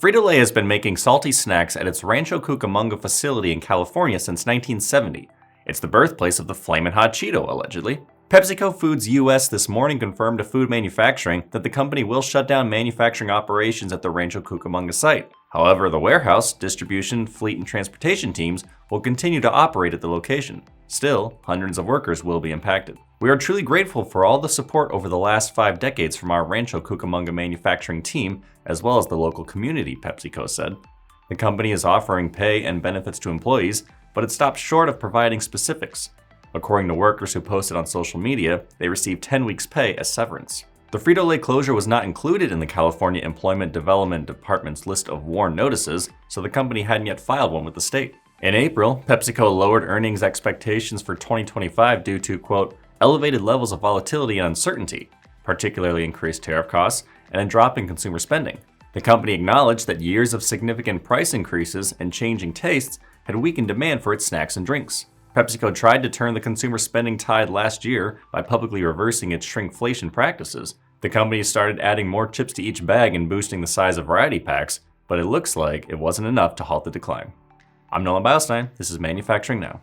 Frito-Lay has been making salty snacks at its Rancho Cucamonga facility in California since 1970. It's the birthplace of the Flamin Hot Cheeto, allegedly. PepsiCo Foods US this morning confirmed to Food Manufacturing that the company will shut down manufacturing operations at the Rancho Cucamonga site. However, the warehouse, distribution, fleet, and transportation teams will continue to operate at the location. Still, hundreds of workers will be impacted. We are truly grateful for all the support over the last 5 decades from our Rancho Cucamonga manufacturing team, as well as the local community, PepsiCo said. The company is offering pay and benefits to employees, but it stopped short of providing specifics. According to workers who posted on social media, they received 10 weeks' pay as severance. The Frito-Lay closure was not included in the California Employment Development Department's list of WARN notices, so the company hadn't yet filed one with the state. In April, PepsiCo lowered earnings expectations for 2025 due to, quote, elevated levels of volatility and uncertainty, particularly increased tariff costs and a drop in consumer spending. The company acknowledged that years of significant price increases and changing tastes had weakened demand for its snacks and drinks. PepsiCo tried to turn the consumer spending tide last year by publicly reversing its shrinkflation practices. The company started adding more chips to each bag and boosting the size of variety packs, but it looks like it wasn't enough to halt the decline. I'm Nolan Beilstein. This is Manufacturing Now.